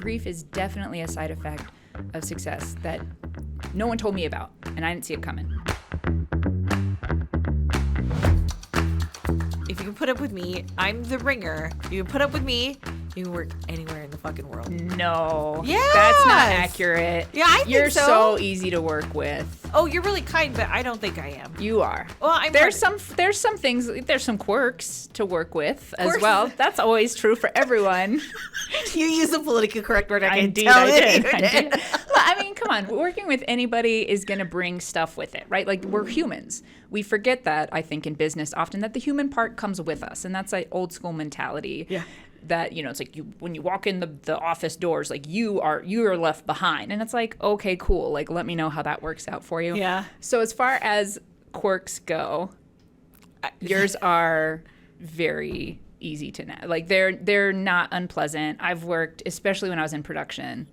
Grief is definitely a side effect of success that no one told me about, and I didn't see it coming. If you can put up with me, I'm the ringer. You can put up with me, you can work anywhere in the fucking world. No. Yes. That's not accurate. Yeah, I think You're so. so easy to work with. Oh, you're really kind, but I don't think I am. You are. Well, there's some things, there's some quirks to work with as Quirks. well. That's always true for everyone. You use a politically correct word. I did. Well, I mean, come on. Working with anybody is going to bring stuff with it, right? Like, we're humans. We forget that, I think, in business often, that the human part comes with us. And that's like old school mentality. Yeah. That, you know, it's like when you walk in the office doors, like you are left behind. And it's like, okay, cool. Like, let me know how that works out for you. Yeah. So as far as quirks go, yours are very easy to know. Like, they're not unpleasant. I've worked, especially when I was in production,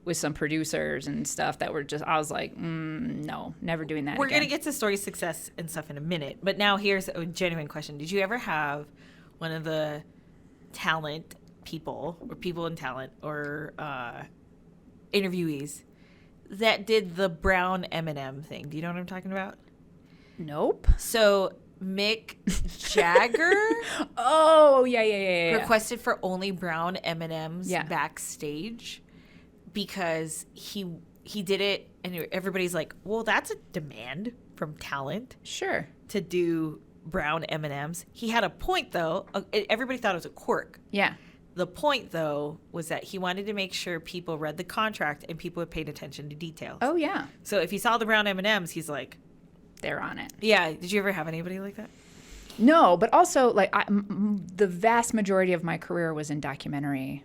with some producers and stuff that were just, I was like, no, never doing that We're again. going to get to story success and stuff in a minute. But now here's a genuine question. Did you ever have one of the talent people or people in talent or interviewees that did the brown M&M thing? Do you know what I'm talking about? Nope. So Mick Jagger Oh, yeah. requested for only brown M&Ms Yeah. backstage because he did it, and everybody's like, well, that's a demand from talent Sure. to do brown M&Ms. He had a point, though. Everybody thought it was a quirk. Yeah. The point, though, was that he wanted to make sure people read the contract and people had paid attention to details. Oh, yeah. So if he saw the brown M&Ms, he's like, They're on it. yeah. Did you ever have anybody like that? No, but also, like, the vast majority of my career was in documentary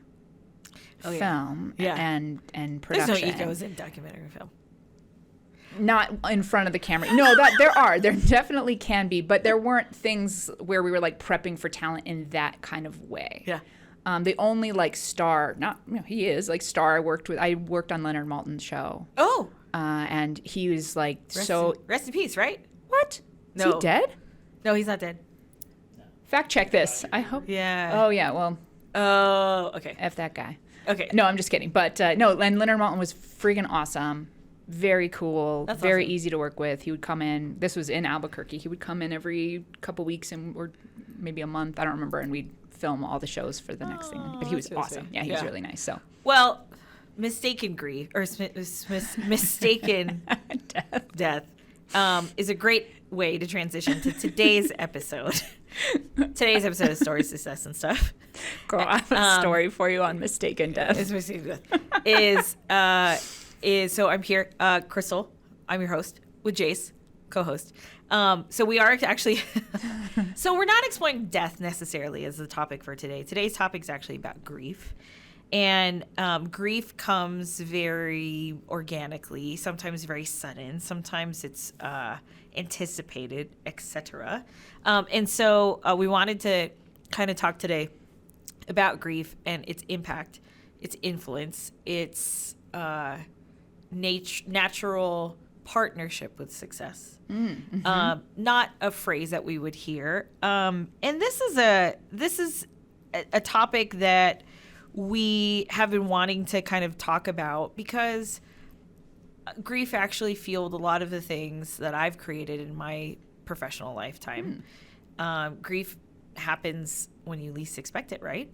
film and production. There's no egos in documentary film. Not in front of the camera. No, there definitely can be, but there weren't things where we were like prepping for talent in that kind of way. Yeah. The only like star, he is like star I worked on Leonard Maltin's show. Oh. And he was like Rest in peace, right? What? No. Is he dead? No, he's not dead. Fact check this. I hope. Yeah. Oh yeah. Well. Oh, okay. F that guy. Okay. No, I'm just kidding. But no, and Leonard Maltin was freaking awesome. Very cool. That's very awesome. easy to work with. He would come in. This was in Albuquerque. He would come in every couple weeks or maybe a month. I don't remember. And we'd film all the shows for the next thing. But he was that's really awesome. sweet. Yeah, he was really nice. So Well, mistaken grief or mistaken death is a great way to transition to today's episode. Today's episode of Story Success and stuff. girl, I have a story for you on mistaken death. Is mistaken death. So I'm here, Kristelle. I'm your host with Jace, co-host. So we are actually, so we're not exploring death necessarily as the topic for today. Today's topic is actually about grief. And grief comes very organically, sometimes very sudden, sometimes it's anticipated, etc. And so we wanted to kind of talk today about grief and its impact, its influence, its natural partnership with success. Not a phrase that we would hear. And this is a topic that we have been wanting to kind of talk about because grief actually fueled a lot of the things that I've created in my professional lifetime. Grief happens when you least expect it, right?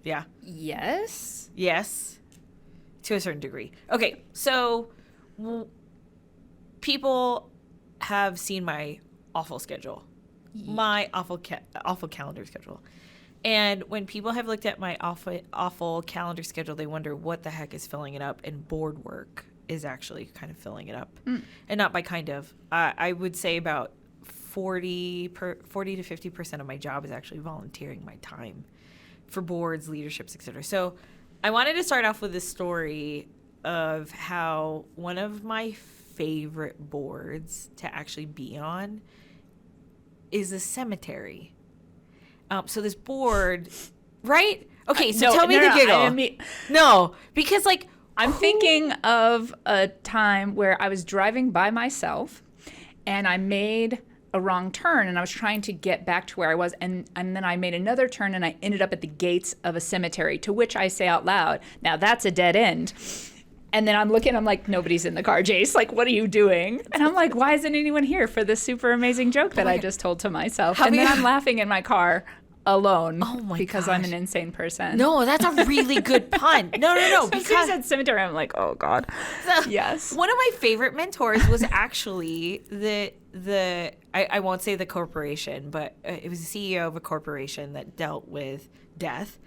Yeah. Yes. Yes. To a certain degree. Okay, so people have seen my awful schedule, my awful calendar schedule. And when people have looked at my awful calendar schedule, they wonder what the heck is filling it up. And board work is actually kind of filling it up. And not by kind of. I would say about 40 to 50% of my job is actually volunteering my time for boards, leaderships, etc. So I wanted to start off with this story of how one of my favorite boards to actually be on is a cemetery. So this board, right? Okay, so tell me the giggle. No, because like I'm thinking of a time where I was driving by myself and I made a wrong turn, and I was trying to get back to where I was, and then I made another turn, and I ended up at the gates of a cemetery, to which I say out loud, now that's a dead end. And then I'm looking, I'm like, nobody's in the car, Jace. Like, what are you doing? And I'm like, why isn't anyone here for this super amazing joke that I just told to myself? And then I'm laughing in my car alone because I'm an insane person. No, that's a really good pun. No. So because you said cemetery, I'm like, oh God. So, yes. One of my favorite mentors was actually I won't say the corporation, but it was the CEO of a corporation that dealt with death.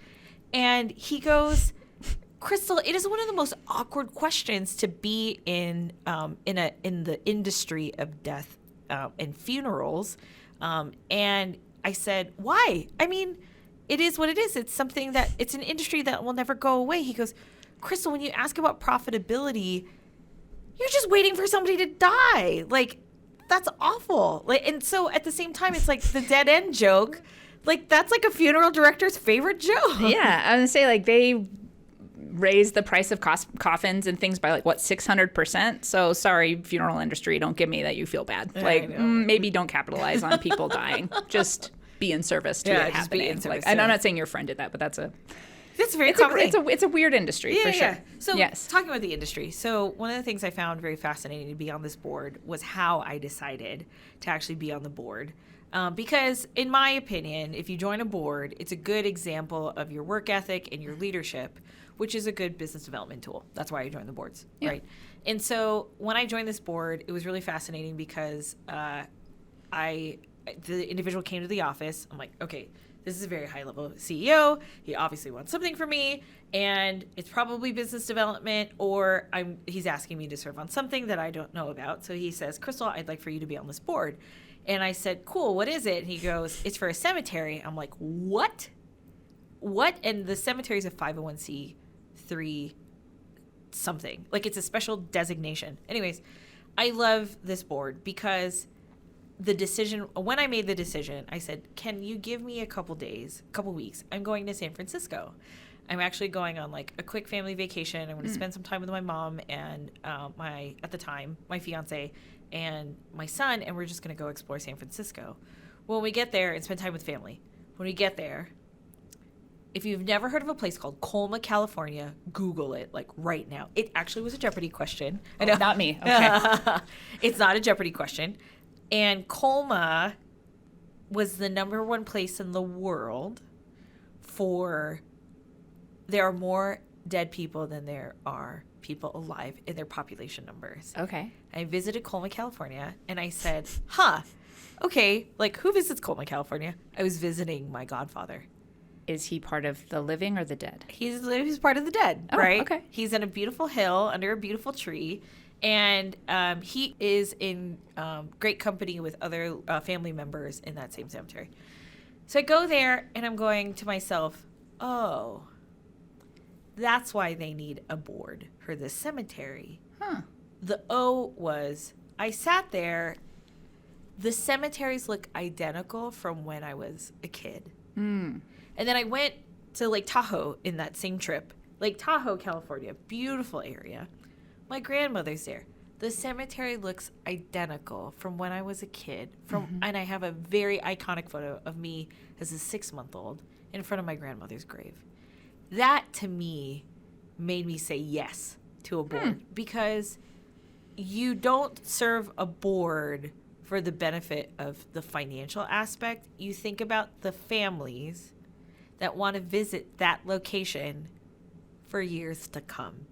And he goes, Kristelle, it is one of the most awkward questions to be in the industry of death and funerals. And I said, why? I mean, it is what it is. It's something it's an industry that will never go away. He goes, Kristelle, when you ask about profitability, you're just waiting for somebody to die. Like, that's awful. Like, and so at the same time, it's like the dead end joke. Like, that's like a funeral director's favorite joke. Yeah, I was gonna say, like, they raise the price of coffins and things by 600%. So sorry, funeral industry, don't give me that you feel bad. Maybe don't capitalize on people dying. Just be in service to it happening. And I'm not saying your friend did that, but that's very common. It's a weird industry for sure. Yeah. So talking about the industry, so one of the things I found very fascinating to be on this board was how I decided to actually be on the board. Because in my opinion, if you join a board, it's a good example of your work ethic and your leadership, which is a good business development tool. That's why I joined the boards, right? And so when I joined this board, it was really fascinating because the individual came to the office. I'm like, okay, this is a very high-level CEO. He obviously wants something from me, and it's probably business development, or he's asking me to serve on something that I don't know about. So he says, Kristelle, I'd like for you to be on this board. And I said, cool, what is it? And he goes, it's for a cemetery. I'm like, what? And the cemetery is a 501c3 something. Like, it's a special designation. Anyways, I love this board because when I made the decision, I said, can you give me a couple weeks? I'm going to San Francisco. I'm actually going on a quick family vacation. I'm going to spend some time with my mom and at the time, my fiance and my son, and we're just going to go explore San Francisco. When we get there and spend time with family, when we get there, if you've never heard of a place called Colma, California, Google it right now. It actually was a Jeopardy question. I know. Not me. Okay. It's not a Jeopardy question. And Colma was the number one place in the world there are more dead people than there are people alive in their population numbers. Okay. I visited Colma, California, and I said, okay, who visits Colma, California? I was visiting my godfather. Is he part of the living or the dead? He's part of the dead, right? Okay. He's in a beautiful hill under a beautiful tree, and he is in great company with other family members in that same cemetery. So I go there, and I'm going to myself, oh, that's why they need a board for this cemetery. Huh. The O was, I sat there, the cemeteries look identical from when I was a kid. Mm. And then I went to Lake Tahoe in that same trip. Lake Tahoe, California, beautiful area. My grandmother's there. The cemetery looks identical from when I was a kid. And I have a very iconic photo of me as a 6-month-old in front of my grandmother's grave. That, to me, made me say yes to a board because you don't serve a board for the benefit of the financial aspect. You think about the families that want to visit that location for years to come.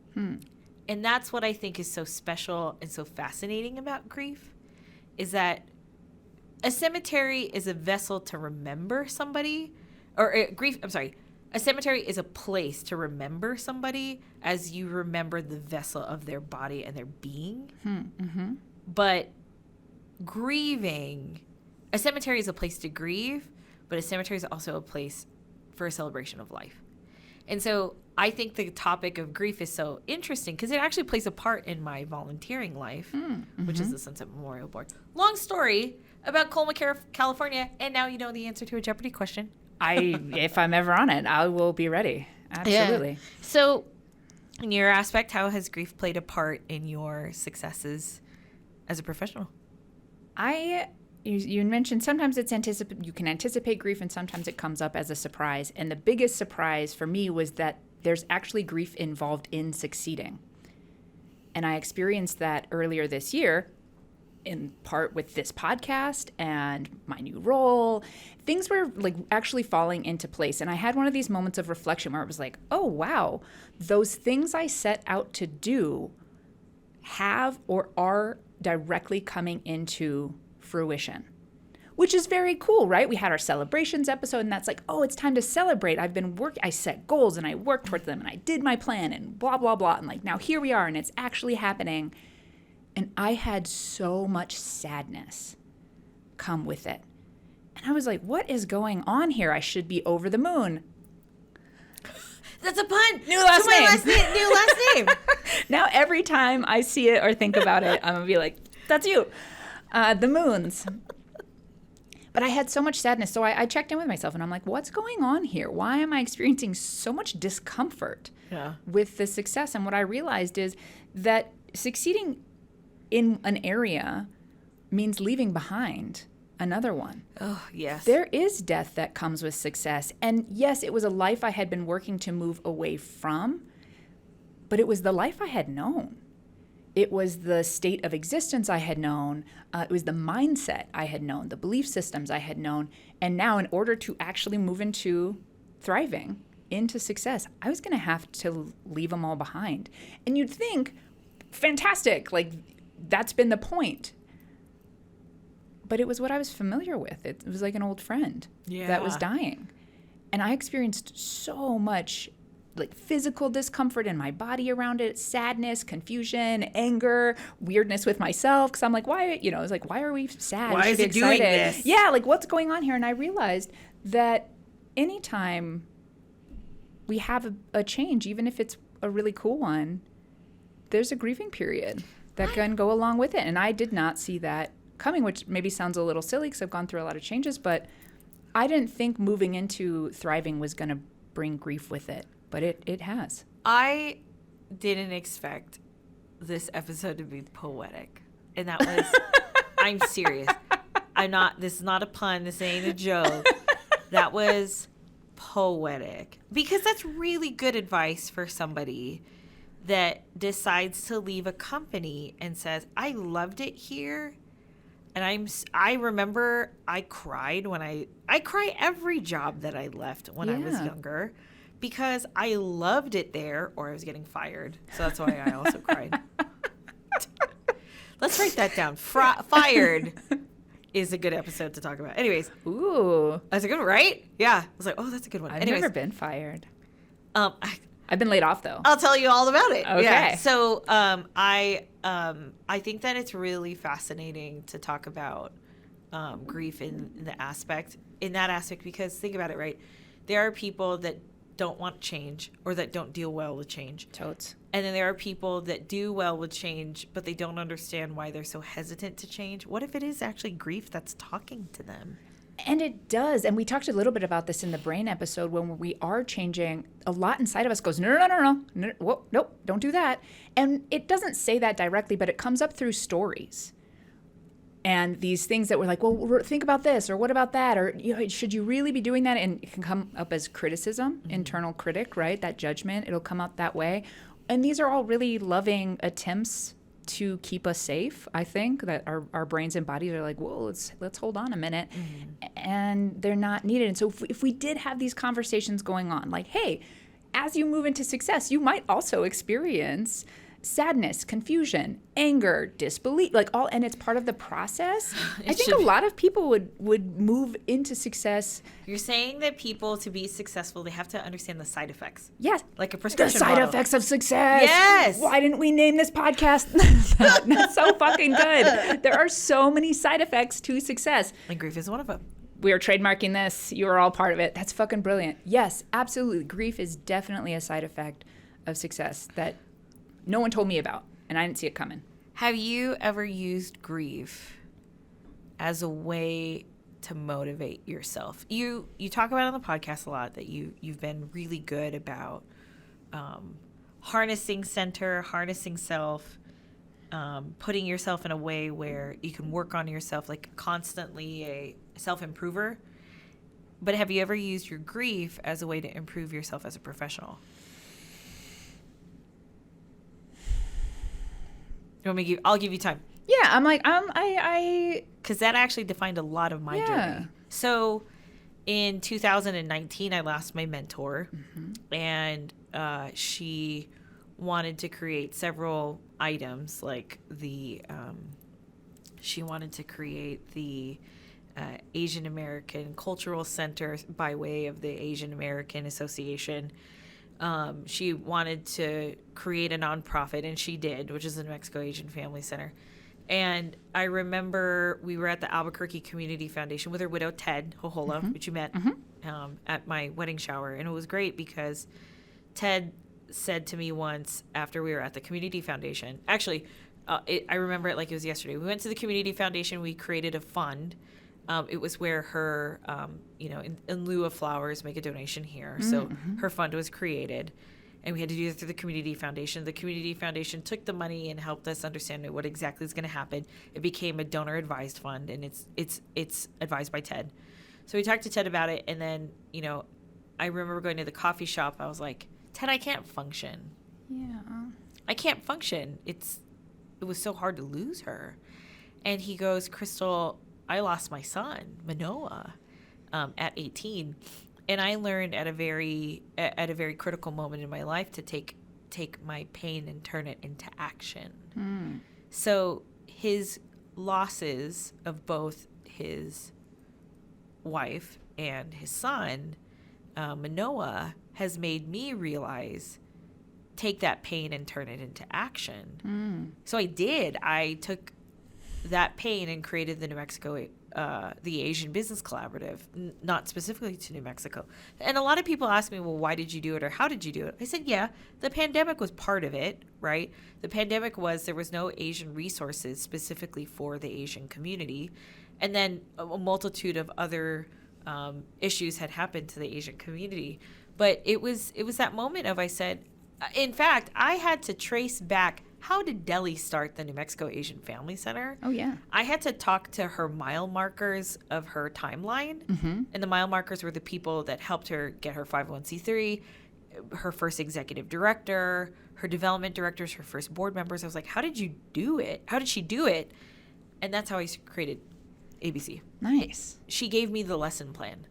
And that's what I think is so special and so fascinating about grief, is that a cemetery is a vessel to remember somebody, a cemetery is a place to remember somebody as you remember the vessel of their body and their being. But grieving, a cemetery is a place to grieve, but a cemetery is also a place for a celebration of life. And so I think the topic of grief is so interesting because it actually plays a part in my volunteering life, which is the Sunset Memorial Board. Long story about Colma, California, and now you know the answer to a Jeopardy question. If I'm ever on it, I will be ready. Absolutely. Yeah. So, in your aspect, how has grief played a part in your successes as a professional? I you mentioned sometimes you can anticipate grief and sometimes it comes up as a surprise. And the biggest surprise for me was that there's actually grief involved in succeeding. And I experienced that earlier this year, in part with this podcast and my new role. Things were like actually falling into place. And I had one of these moments of reflection where it was like, oh, wow, those things I set out to do have or are directly coming into fruition, which is very cool, right? We had our celebrations episode and that's like, oh, it's time to celebrate. I set goals and I worked towards them and I did my plan and blah, blah, blah. And like, now here we are and it's actually happening. And I had so much sadness come with it. And I was like, what is going on here? I should be over the moon. That's a pun. New last name. New last name. Now every time I see it or think about it, I'm going to be like, that's you. The moons. But I had so much sadness. So I checked in with myself and I'm like, what's going on here? Why am I experiencing so much discomfort with the success? And what I realized is that succeeding in an area means leaving behind another one. Oh, yes. There is death that comes with success. And yes, it was a life I had been working to move away from, but it was the life I had known. It was the state of existence I had known. It was the mindset I had known, the belief systems I had known. And now in order to actually move into thriving, into success, I was going to have to leave them all behind. And you'd think, fantastic, like, that's been the point. But it was what I was familiar with. It was like an old friend that was dying. And I experienced so much like physical discomfort in my body around it, sadness, confusion, anger, weirdness with myself. Cause I'm like, why, I was like, why are we sad? Why is it doing this? Yeah. Like what's going on here? And I realized that anytime we have a change, even if it's a really cool one, there's a grieving period that can go along with it. And I did not see that coming, which maybe sounds a little silly because I've gone through a lot of changes, but I didn't think moving into thriving was going to bring grief with it, but it has. I didn't expect this episode to be poetic. And that was, I'm serious. This is not a pun. This ain't a joke. That was poetic. Because that's really good advice for somebody that decides to leave a company and says, I loved it here. And I remember I cried when I cry every job that I left when I was younger because I loved it there or I was getting fired. So that's why I also cried. Let's write that down. Fired is a good episode to talk about. Anyways. Ooh. That's a good one, right? Yeah. I was like, oh, that's a good one. I've never been fired. I've been laid off though. I'll tell you all about it. Okay. Yeah. So I think that it's really fascinating to talk about grief in that aspect because think about it, right? There are people that don't want change or that don't deal well with change. Totes. And then there are people that do well with change, but they don't understand why they're so hesitant to change. What if it is actually grief that's talking to them? And it does. And we talked a little bit about this in the brain episode when we are changing, a lot inside of us goes, no, whoa, nope, don't do that. And it doesn't say that directly, but it comes up through stories. And these things that we're like, well, think about this, or what about that? Or should you really be doing that? And it can come up as criticism, internal critic, right? That judgment, it'll come up that way. And these are all really loving attempts to keep us safe. I think that our brains and bodies are like, whoa, let's hold on a minute. And they're not needed. And so if we did have these conversations going on, like, hey, as you move into success, you might also experience sadness, confusion, anger, disbelief, and it's part of the process. I think a lot of people would move into success. You're saying that people, to be successful, they have to understand the side effects. Yes. Like a prescription The side effects of success. Yes. Why didn't we name this podcast? That's so fucking good. There are so many side effects to success. And grief is one of them. We are trademarking this. You are all part of it. That's fucking brilliant. Yes, absolutely. Grief is definitely a side effect of success that no one told me about, and I didn't see it coming. Have you ever used grief as a way to motivate yourself? You talk about it on the podcast a lot that you've been really good about harnessing center, harnessing self, putting yourself in a way where you can work on yourself, like constantly a self-improver. But have you ever used your grief as a way to improve yourself as a professional? You want me to I'll give you time. Yeah, I'm like, I because that actually defined a lot of my journey. So in 2019, I lost my mentor, and she wanted to create several items, like she wanted to create the Asian American Cultural Center by way of the Asian American Association. She wanted to create a nonprofit, and she did, which is the New Mexico Asian Family Center. And I remember we were at the Albuquerque Community Foundation with her widow, Ted Hohola, which you met at my wedding shower. And it was great because Ted said to me once after we were at the Community Foundation, actually, I remember it like it was yesterday. We went to the Community Foundation. We created a fund. It was where her, in lieu of flowers, make a donation here. So her fund was created. And we had to do it through the Community Foundation. The Community Foundation took the money and helped us understand what exactly is going to happen. It became a donor-advised fund, and it's advised by Ted. So we talked to Ted about it, and then, I remember going to the coffee shop. I was like, Ted, I can't function. Yeah. I can't function. It was so hard to lose her. And he goes, Kristelle, I lost my son, Manoa, at 18. And I learned at a very critical moment in my life to take my pain and turn it into action. So his losses of both his wife and his son, Manoa, has made me realize, take that pain and turn it into action. So I did. I took that pain and created the New Mexico the Asian Business Collaborative, not specifically to New Mexico. And a lot of people ask me, well, why did you do it, or how did you do it? I said, yeah, the pandemic was part of it, right? The pandemic there was no Asian resources specifically for the Asian community. And then a multitude of other issues had happened to the Asian community. But it was that moment I said, in fact, I had to trace back, how did Delhi start the New Mexico Asian Family Center? Oh, yeah. I had to talk to her mile markers of her timeline. And the mile markers were the people that helped her get her 501c3, her first executive director, her development directors, her first board members. I was like, how did you do it? How did she do it? And that's how I created ABC. Nice. She gave me the lesson plan.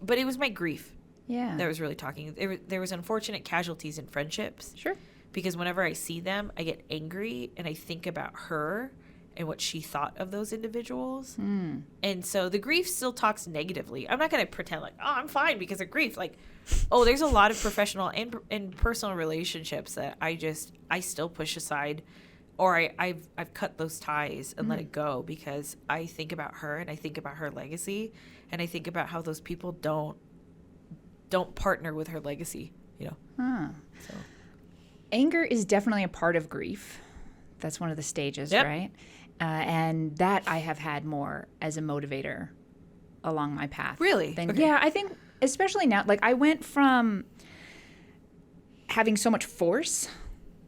But it was my grief that was really talking. There was unfortunate casualties in friendships. Sure. Because whenever I see them, I get angry and I think about her and what she thought of those individuals. And so the grief still talks negatively. I'm not going to pretend like, oh, I'm fine because of grief. Like, oh, there's a lot of professional and personal relationships that I still push aside, or I've cut those ties and let it go because I think about her and I think about her legacy and I think about how those people don't partner with her legacy, So. Anger is definitely a part of grief. That's one of the stages, right? And that I have had more as a motivator along my path. Really? Okay. Yeah, I think especially now, like I went from having so much force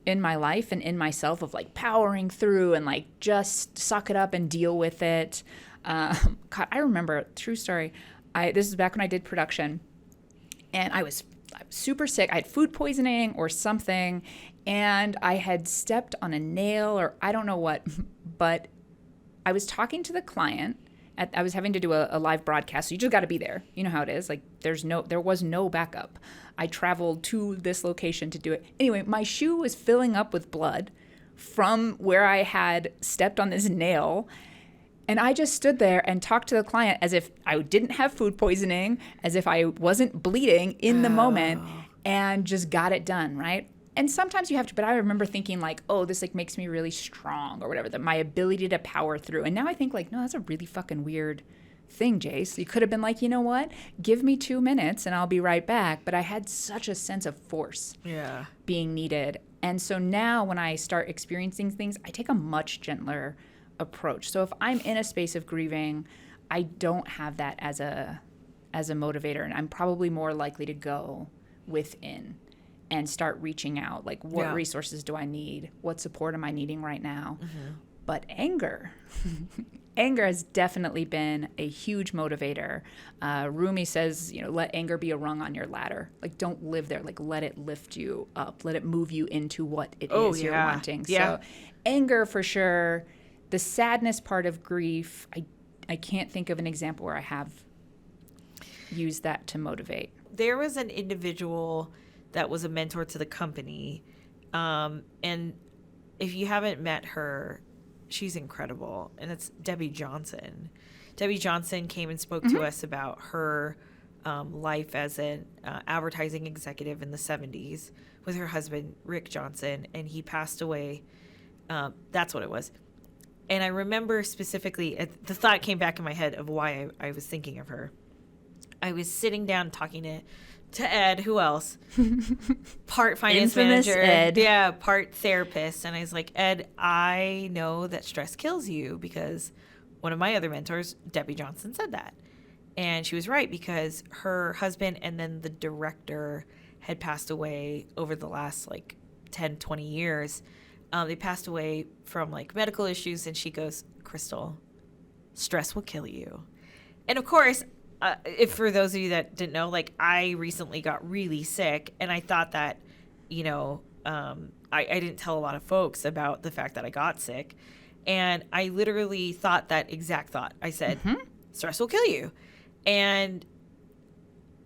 in my life and in myself of like powering through and like just suck it up and deal with it. God, I remember, true story, this is back when I did production, and I was super sick. I had food poisoning or something, and I had stepped on a nail or I don't know what, but I was talking to the client. I was having to do a live broadcast, so you just got to be there. You know how it is. Like there was no backup. I traveled to this location to do it. Anyway, my shoe was filling up with blood from where I had stepped on this nail. And I just stood there and talked to the client as if I didn't have food poisoning, as if I wasn't bleeding in the moment, and just got it done, right? And sometimes you have to, but I remember thinking like, oh, this like makes me really strong or whatever, that my ability to power through. And now I think like, no, that's a really fucking weird thing, Jace. You could have been like, you know what? Give me 2 minutes and I'll be right back. But I had such a sense of force being needed. And so now when I start experiencing things, I take a much gentler approach. So if I'm in a space of grieving, I don't have that as a motivator, and I'm probably more likely to go within and start reaching out. Like, what resources do I need? What support am I needing right now? But anger has definitely been a huge motivator. Rumi says, let anger be a rung on your ladder. Like, don't live there. Like, let it lift you up. Let it move you into what it is you're wanting. So anger for sure. The sadness part of grief, I can't think of an example where I have used that to motivate. There was an individual that was a mentor to the company. And if you haven't met her, she's incredible. And it's Debbie Johnson. Debbie Johnson came and spoke to us about her life as an advertising executive in the 70s with her husband, Rick Johnson. And he passed away. That's what it was. And I remember specifically, the thought came back in my head of why I was thinking of her. I was sitting down talking to Ed, who else? Part finance Infamous manager. Ed. Yeah, part therapist. And I was like, Ed, I know that stress kills you because one of my other mentors, Debbie Johnson, said that. And she was right because her husband and then the director had passed away over the last 10, 20 years. They passed away from medical issues, and she goes, Kristelle, stress will kill you. And of course, if for those of you that didn't know, I recently got really sick, and I thought that, I didn't tell a lot of folks about the fact that I got sick, and I literally thought that exact thought. I said, stress will kill you. And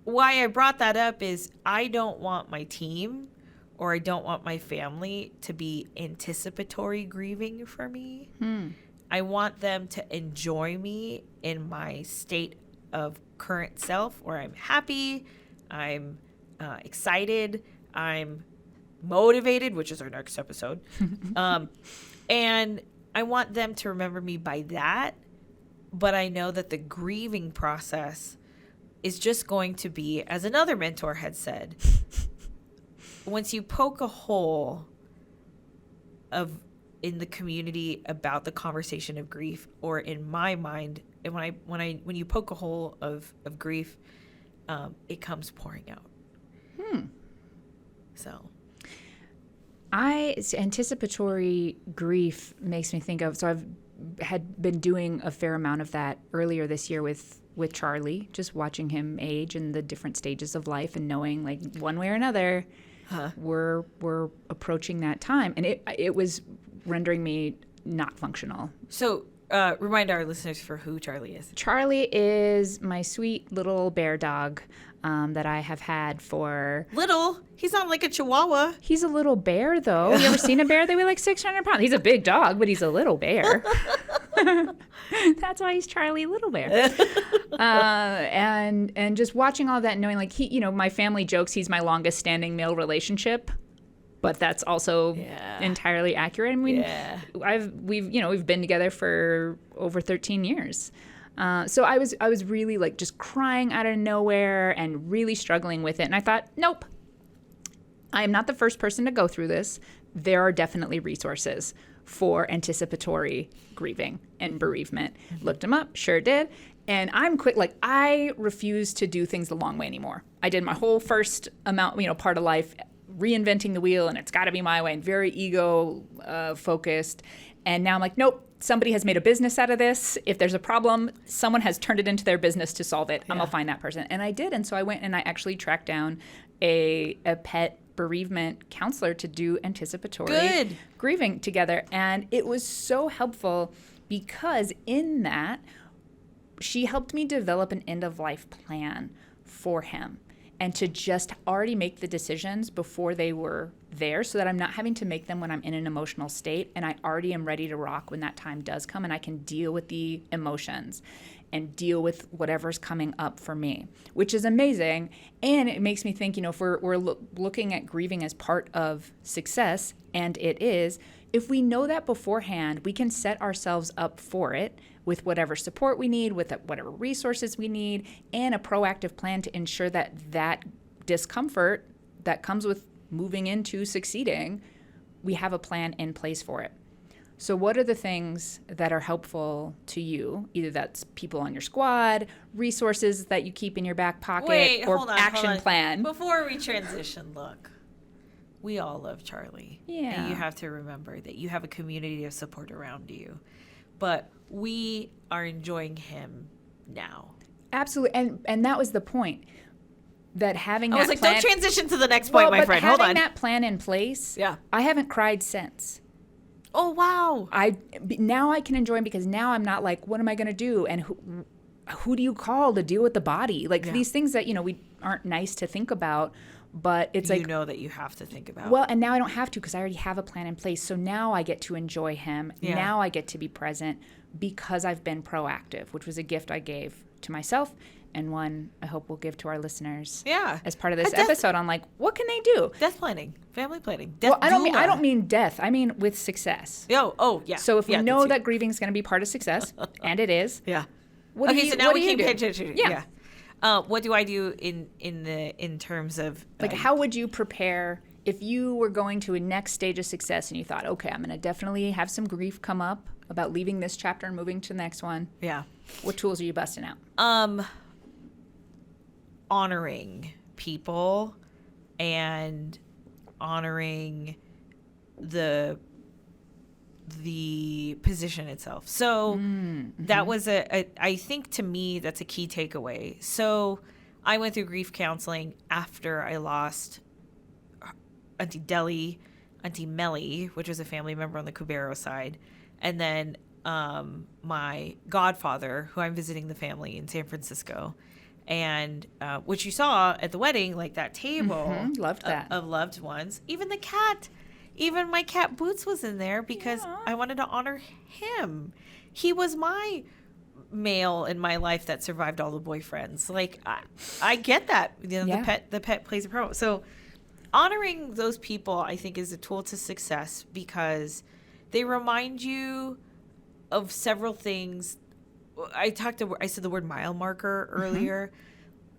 why I brought that up is I don't want my team or I don't want my family to be anticipatory grieving for me. I want them to enjoy me in my state of current self where I'm happy, I'm excited, I'm motivated, which is our next episode. And I want them to remember me by that. But I know that the grieving process is just going to be, as another mentor had said, once you poke a hole in the community about the conversation of grief, or in my mind, and when you poke a hole of grief, it comes pouring out. So, anticipatory grief makes me think of. So I've had been doing a fair amount of that earlier this year with Charlie, just watching him age in the different stages of life and knowing one way or another. We're approaching that time, and it was rendering me not functional. So remind our listeners for who Charlie is. Charlie is my sweet little bear dog that I have had for... Little? He's not like a chihuahua. He's a little bear, though. You ever seen a bear? They weigh 600 pounds. He's a big dog, but he's a little bear. That's why he's Charlie Little Bear. And just watching all that, knowing he, my family jokes he's my longest standing male relationship, but that's also entirely accurate. I mean, we've been together for over 13 years. So I was really just crying out of nowhere and really struggling with it. And I thought, nope, I am not the first person to go through this. There are definitely resources for anticipatory grieving and bereavement. Looked them up, sure did. And I'm quick, I refuse to do things the long way anymore. I did my whole first part of life reinventing the wheel, and it's got to be my way, and very ego focused. And now I'm like, nope, somebody has made a business out of this. If there's a problem, someone has turned it into their business to solve it. I'm going to find that person. And I did. And so I went and I actually tracked down a pet bereavement counselor to do anticipatory grieving together. And it was so helpful because in that, she helped me develop an end-of-life plan for him and to just already make the decisions before they were there so that I'm not having to make them when I'm in an emotional state, and I already am ready to rock when that time does come, and I can deal with the emotions and deal with whatever's coming up for me, which is amazing. And it makes me think, if we're looking at grieving as part of success, and it is, if we know that beforehand, we can set ourselves up for it with whatever support we need, with whatever resources we need, and a proactive plan to ensure that that discomfort that comes with moving into succeeding, we have a plan in place for it. So what are the things that are helpful to you? Either that's people on your squad, resources that you keep in your back pocket, or action plan. Before we transition, look, we all love Charlie. Yeah. And you have to remember that you have a community of support around you. But we are enjoying him now. Absolutely. And that was the point. That having I was that like, plan, don't transition to the next point, my friend. Hold on. Having that plan in place, Yeah. I haven't cried since. Oh, wow. Now I can enjoy him because now I'm not like, what am I going to do? And who do you call to deal with the body? Like these things that, we aren't nice to think about, but it's like, you know that you have to think about. Well, and now I don't have to because I already have a plan in place. So now I get to enjoy him. Yeah. Now I get to be present because I've been proactive, which was a gift I gave to myself and one I hope we'll give to our listeners. Yeah. As part of this episode on like, what can they do? Death planning, family planning. Well, I don't mean death. I mean with success. Oh, yeah. So if we yeah, know that grieving is going to be part of success, and it is. Yeah. So now we can do? attention. Yeah. What do I do in terms of like how would you prepare if you were going to a next stage of success and you thought, okay, I'm going to definitely have some grief come up about leaving this chapter and moving to the next one? Yeah. What tools are you busting out? Honoring people and honoring the position itself. So that was I think to me that's a key takeaway. So I went through grief counseling after I lost Auntie Deli, Auntie Melly, which was a family member on the Cubero side, and then my godfather, who I'm visiting the family in San Francisco, and which you saw at the wedding, like that table Loved that. of loved ones. Even the cat. Even my cat Boots was in there because I wanted to honor him. He was my male in my life that survived all the boyfriends. Like I get that. The pet plays a part. So honoring those people, I think, is a tool to success because they remind you of several things. I said the word mile marker earlier.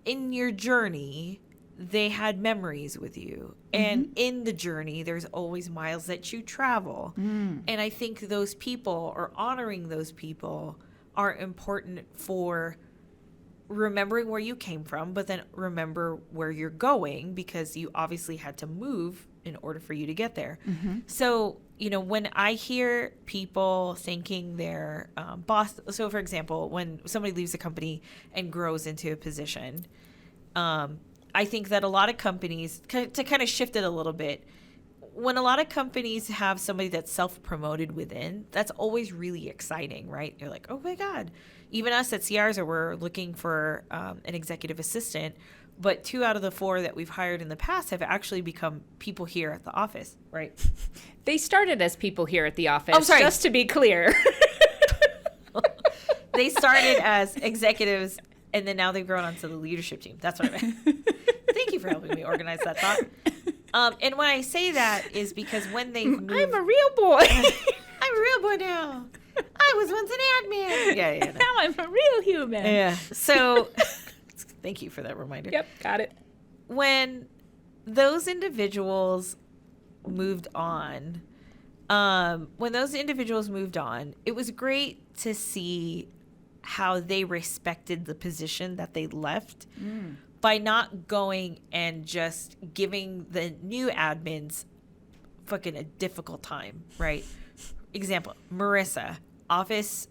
In your journey, they had memories with you. And in the journey, there's always miles that you travel. And I think those people, or honoring those people, are important for remembering where you came from, but then remember where you're going because you obviously had to move in order for you to get there. So, when I hear people thinking they're boss, so for example, when somebody leaves a company and grows into a position, I think that a lot of companies, to kind of shift it a little bit, when a lot of companies have somebody that's self-promoted within, that's always really exciting, right? You're like, oh my God. Even us at Siarza, we're looking for an executive assistant, but 2 out of the 4 that we've hired in the past have actually become people here at the office, right? They started as people here at the office, Oh, sorry. just to be clear. They started as executives, and then now they've grown onto the leadership team. That's what I meant. Thank you for helping me organize that thought. And when I say that is because when they moved, I'm a real boy. I'm a real boy now. I was once an admin. Yeah. No. Now I'm a real human. Yeah. So thank you for that reminder. Yep, got it. When those individuals moved on, it was great to see how they respected the position that they left by not going and just giving the new admins fucking a difficult time, right? Example, Marissa, office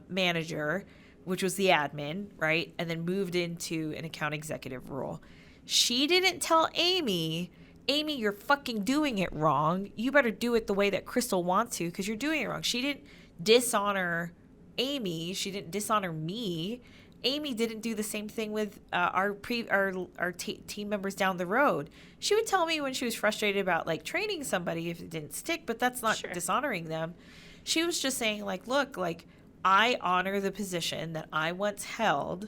manager, which was the admin, right? And then moved into an account executive role. She didn't tell Amy, you're fucking doing it wrong. You better do it the way that Kristelle wants to because you're doing it wrong. She didn't dishonor Amy. She didn't dishonor me. Amy didn't do the same thing with our team members down the road. She would tell me when she was frustrated about like training somebody if it didn't stick, but that's not dishonoring them. She was just saying like, look, like I honor the position that I once held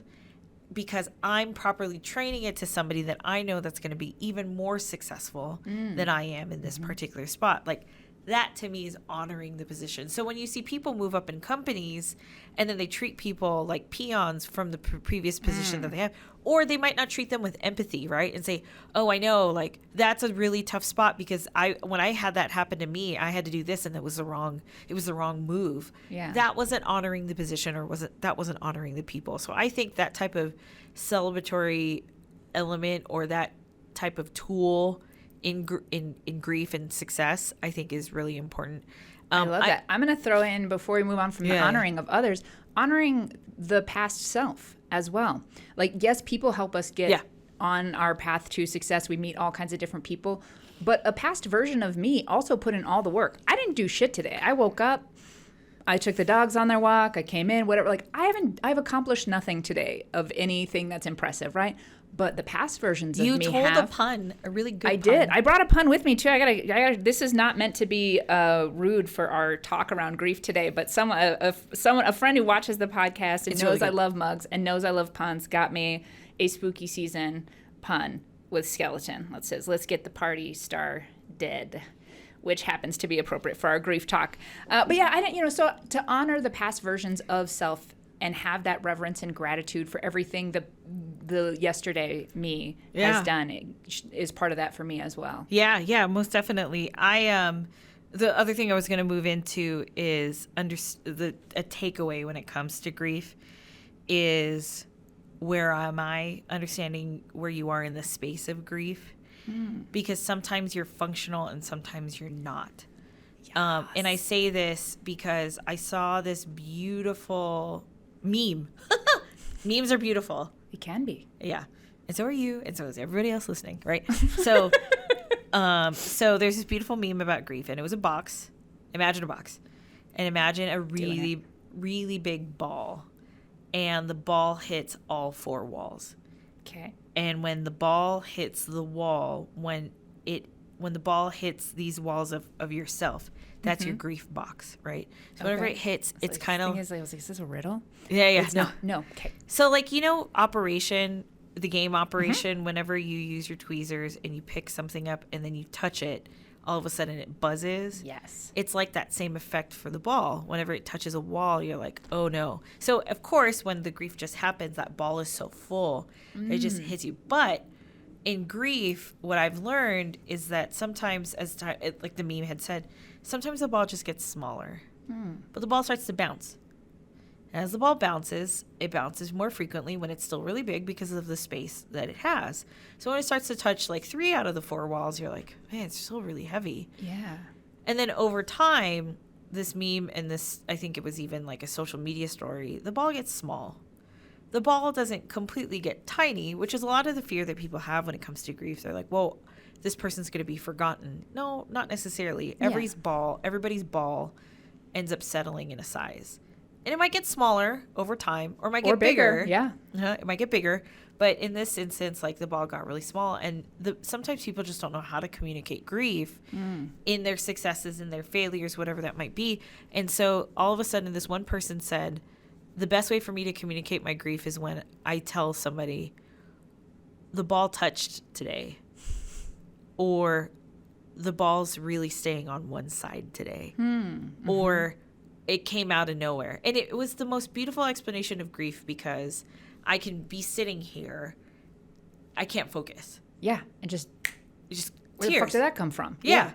because I'm properly training it to somebody that I know that's going to be even more successful than I am in this particular spot. Like that to me is honoring the position. So when you see people move up in companies and then they treat people like peons from the previous position that they have, or they might not treat them with empathy, right? And say, oh, I know, like that's a really tough spot because when I had that happen to me, I had to do this and it was the wrong move. Yeah. That wasn't honoring the position that wasn't honoring the people. So I think that type of celebratory element or that type of tool in grief and success, I think is really important. I love that. I'm going to throw in, before we move on from the honoring of others, honoring the past self as well. Like, yes, people help us get on our path to success. We meet all kinds of different people. But a past version of me also put in all the work. I didn't do shit today. I woke up. I took the dogs on their walk. I came in, whatever. Like, I've accomplished nothing today of anything that's impressive, right? But the past versions of me have. You told a pun, a really good pun. I did. I brought a pun with me too. I gotta. This is not meant to be rude for our talk around grief today, but a friend who watches the podcast and knows I love mugs and knows I love puns got me a spooky season pun with skeleton. That says, "Let's get the party star dead," which happens to be appropriate for our grief talk. But yeah, I didn't. So to honor the past versions of self and have that reverence and gratitude for everything the yesterday me has done is part of that for me as well. Yeah, most definitely. The other thing I was going to move into is a takeaway when it comes to grief is, where am I? Understanding where you are in the space of grief, because sometimes you're functional and sometimes you're not. Yes. And I say this because I saw this beautiful meme. Memes are beautiful. It can be. Yeah. And so are you, and so is everybody else listening, right? So so there's this beautiful meme about grief, and it was a box. Imagine a box. And imagine a really, really big ball. And the ball hits all four walls. Okay. And when the ball hits the wall, when the ball hits these walls of yourself, that's your grief box, right? So whenever it hits, it's like, kind of. I was like, is this a riddle? Yeah. No. Okay. So, like, Operation, the game Operation, whenever you use your tweezers and you pick something up and then you touch it, all of a sudden it buzzes. Yes. It's like that same effect for the ball. Whenever it touches a wall, you're like, oh no. So, of course, when the grief just happens, that ball is so full, it just hits you. But in grief, what I've learned is that sometimes, like the meme had said, sometimes the ball just gets smaller, but the ball starts to bounce. And as the ball bounces, it bounces more frequently when it's still really big because of the space that it has. So when it starts to touch like 3 out of the 4 walls, you're like, man, it's still really heavy. Yeah. And then over time, this meme and this, I think it was even like a social media story, the ball gets small. The ball doesn't completely get tiny, which is a lot of the fear that people have when it comes to grief. They're like, well, this person's going to be forgotten. No, not necessarily. Everybody's ball ends up settling in a size. And it might get smaller over time, or it might get bigger. Yeah. It might get bigger. But in this instance, like, the ball got really small. And sometimes people just don't know how to communicate grief in their successes and their failures, whatever that might be. And so all of a sudden, this one person said, the best way for me to communicate my grief is when I tell somebody, the ball touched today, or the ball's really staying on one side today, or it came out of nowhere. And it was the most beautiful explanation of grief, because I can be sitting here, I can't focus. Yeah, and just where tears. The fuck did that come from? Yeah.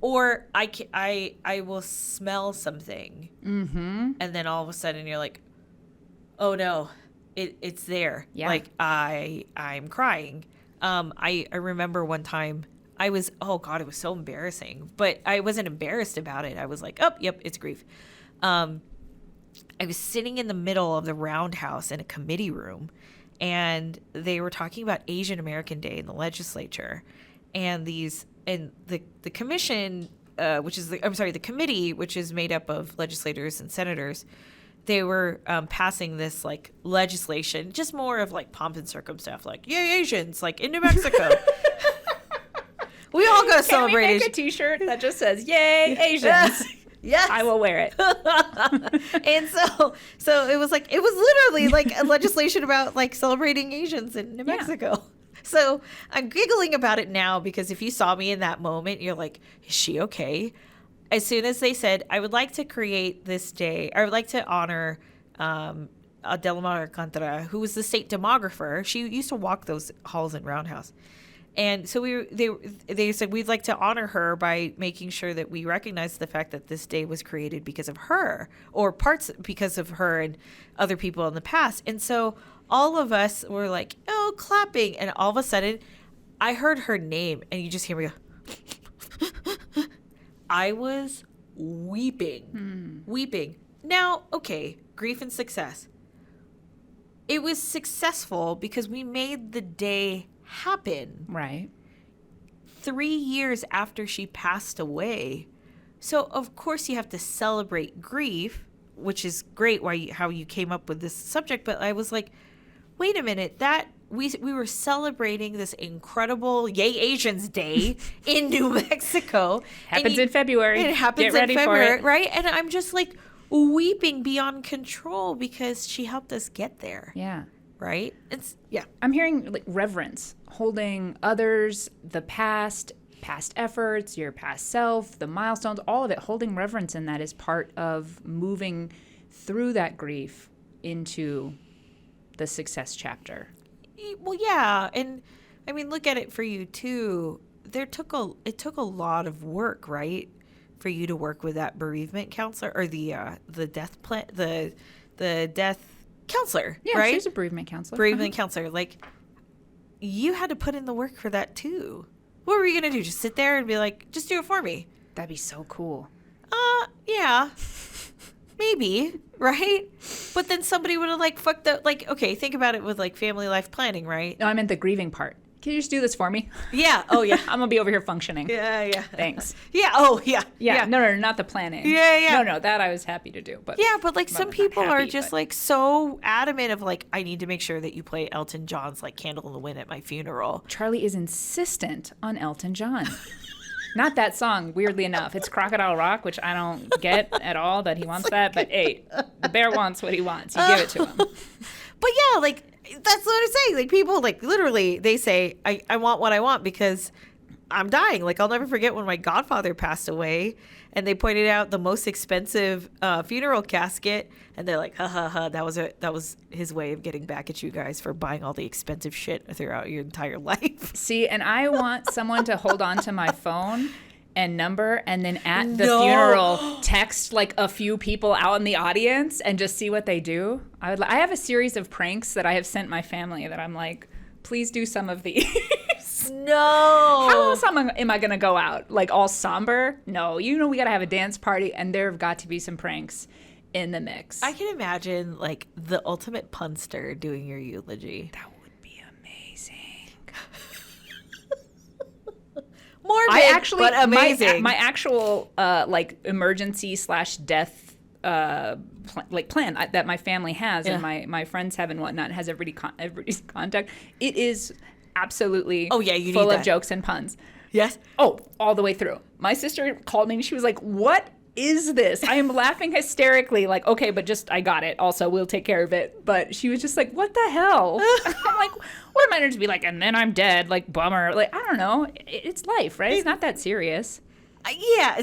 Or I will smell something, and then all of a sudden you're like, oh no, it's there. Yeah. Like, I'm crying. I remember one time I was, oh God, it was so embarrassing, but I wasn't embarrassed about it. I was like, oh, yep, it's grief. I was sitting in the middle of the roundhouse in a committee room, and they were talking about Asian American Day in the legislature, and the commission, the committee, which is made up of legislators and senators, they were passing this like legislation, just more of like pomp and circumstance, like, yay Asians, like in New Mexico. We all go celebrate. Can we make a T-shirt that just says "Yay Asians"? Yes, I will wear it. And so it was literally like a legislation about like celebrating Asians in New Mexico. So I'm giggling about it now because if you saw me in that moment, you're like, is she okay? As soon as they said, I would like to create this day, I would like to honor Adelma Alcantara, who was the state demographer. She used to walk those halls in Roundhouse. And so they said, we'd like to honor her by making sure that we recognize the fact that this day was created because of her, or parts because of her and other people in the past. And so all of us were like, oh, clapping. And all of a sudden, I heard her name, and you just hear me go, I was weeping. Weeping. Now, okay, grief and success. It was successful because we made the day happen. Right. 3 years after she passed away. So, of course, you have to celebrate grief, which is great how you came up with this subject. But I was like, wait a minute, we were celebrating this incredible Yay Asians Day in New Mexico. Happens in February. It happens Get ready in February, for it. right? And I'm just like weeping beyond control because she helped us get there. Yeah. Right? Yeah. I'm hearing like reverence, holding others, the past efforts, your past self, the milestones, all of it, holding reverence in that is part of moving through that grief into the success chapter. Well, yeah. And I mean, look at it for you too. It took a lot of work, right? For you to work with that bereavement counselor or the death plan, the death counselor, Yeah, right? she's a bereavement counselor. Bereavement counselor. Like, you had to put in the work for that too. What were you going to do? Just sit there and be like, just do it for me? That'd be so cool. Yeah. Maybe, right? But then somebody would have like fucked up. Like, okay, think about it with like family life planning, right? No, I meant the grieving part. Can you just do this for me? Yeah. Oh, yeah. I'm gonna be over here functioning. Yeah. Thanks. Yeah. Oh, yeah. Yeah. No, not the planning. Yeah. No, that I was happy to do. But Yeah, but like some not people are happy, just but- like so adamant of like, I need to make sure that you play Elton John's like Candle in the Wind at my funeral. Charlie is insistent on Elton John. Not that song, weirdly enough. It's Crocodile Rock, which I don't get at all that he wants that. But hey, the bear wants what he wants. You give it to him. But yeah, like that's what I'm saying. Like people like literally they say, I want what I want because I'm dying. Like I'll never forget when my godfather passed away and they pointed out the most expensive funeral casket and they're like, ha, that was his way of getting back at you guys for buying all the expensive shit throughout your entire life. See, and I want someone to hold on to my phone and number and then at the funeral text like a few people out in the audience and just see what they do. I have a series of pranks that I have sent my family that I'm like, please do some of these. No. How else am I going to go out? Like all somber? No, we got to have a dance party and there have got to be some pranks in the mix. I can imagine like the ultimate punster doing your eulogy. That would be amazing. Morbid, but amazing. My actual like emergency / death plan that my family has and my friends have and whatnot has everybody's contact. It is absolutely you full need of that. jokes and puns. Yes. Oh, all the way through. My sister called me and she was like, "What is this?" I am laughing hysterically, like, okay, but just I got it. Also, we'll take care of it. But she was just like, "What the hell?" I'm like, "What am I going to be like?" And then I'm dead. Like, bummer. Like, I don't know. It's life, right? It's not that serious. Yeah.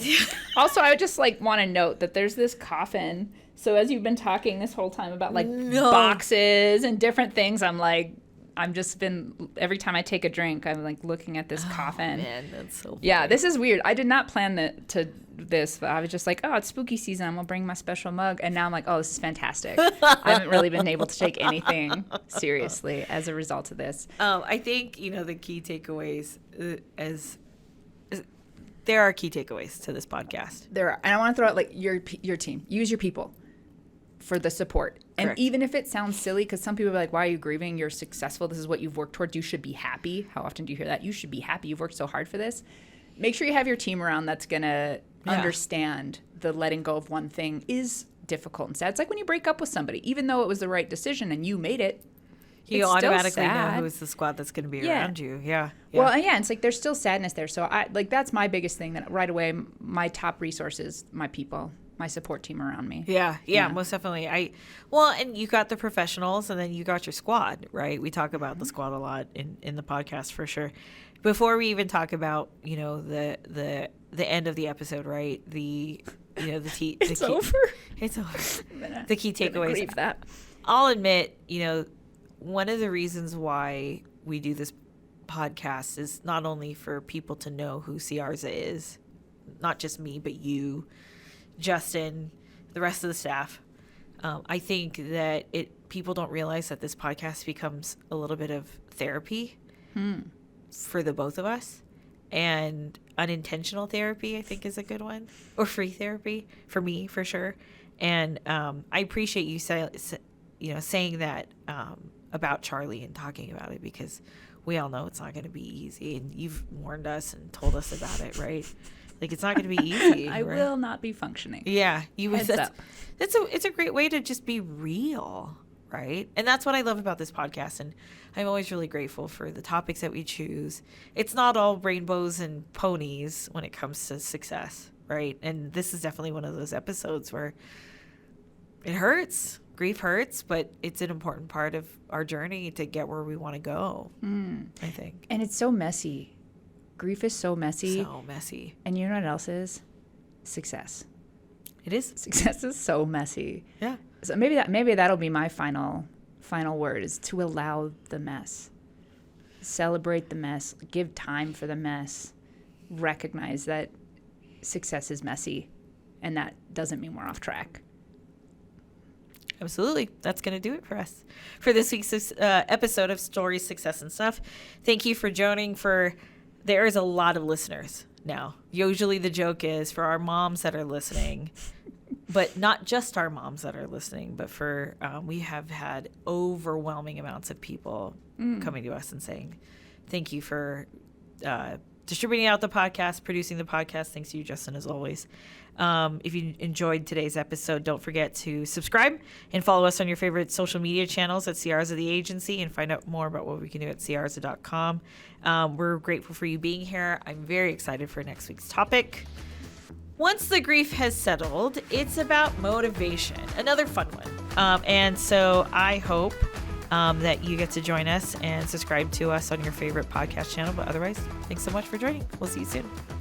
Also, I would just like want to note that there's this coffin. So as you've been talking this whole time about like boxes and different things, I'm just been every time I take a drink, I'm like looking at this coffin. Man, that's so funny. Yeah, this is weird. I did not plan this. I was just like, oh, it's spooky season. I'm gonna bring my special mug, and now I'm like, oh, this is fantastic. I haven't really been able to take anything seriously as a result of this. I think the key takeaways there are key takeaways to this podcast. There are, and I want to throw out like your team. Use your people for the support. And Correct. even if it sounds silly, because some people are like, why are you grieving? You're successful. This is what you've worked towards. You should be happy. How often do you hear that? You should be happy. You've worked so hard for this. Make sure you have your team around that's going to understand the letting go of one thing is difficult and sad. It's like when you break up with somebody, even though it was the right decision and you made it, You it's automatically still sad. know who's the squad that's going to be around you. Yeah. Well, and it's like there's still sadness there. So that's my biggest thing, that right away my top resources, my people, my support team around me. Yeah, most definitely. And you got the professionals and then you got your squad, right? We talk about the squad a lot in the podcast for sure. Before we even talk about, the end of the episode, right? It's over. It's over. The key takeaways. Grieve that. I'll admit, one of the reasons why we do this podcast is not only for people to know who Siarza is, not just me, but you, Justin, the rest of the staff. I think that people don't realize that this podcast becomes a little bit of therapy for the both of us. And unintentional therapy, I think, is a good one, or free therapy for me, for sure. And I appreciate you saying that about Charlie and talking about it, because we all know it's not going to be easy, and you've warned us and told us about it, right? Like, it's not going to be easy. I right? will not be functioning. Yeah, Heads up. It's a great way to just be real, right? And that's what I love about this podcast, and I'm always really grateful for the topics that we choose. It's not all rainbows and ponies when it comes to success, right? And this is definitely one of those episodes where it hurts. Grief hurts, but it's an important part of our journey to get where we want to go, I think. And it's so messy. Grief is so messy. So messy. And you know what else is? Success. It is. Success is so messy. Yeah. So maybe that'll be my final word, is to allow the mess. Celebrate the mess. Give time for the mess. Recognize that success is messy, and that doesn't mean we're off track. Absolutely. That's going to do it for us for this week's episode of Stories, Success, and Stuff. Thank you for joining. There is a lot of listeners now. Usually the joke is for our moms that are listening, but not just our moms that are listening, but for we have had overwhelming amounts of people coming to us and saying, thank you for distributing out the podcast, producing the podcast. Thanks to you, Justin, as always. If you enjoyed today's episode, don't forget to subscribe and follow us on your favorite social media channels at Siarza the Agency, and find out more about what we can do at siarza.com. We're grateful for you being here. I'm very excited for next week's topic. Once the grief has settled, it's about motivation, another fun one. And so I hope that you get to join us and subscribe to us on your favorite podcast channel. But otherwise, thanks so much for joining. We'll see you soon.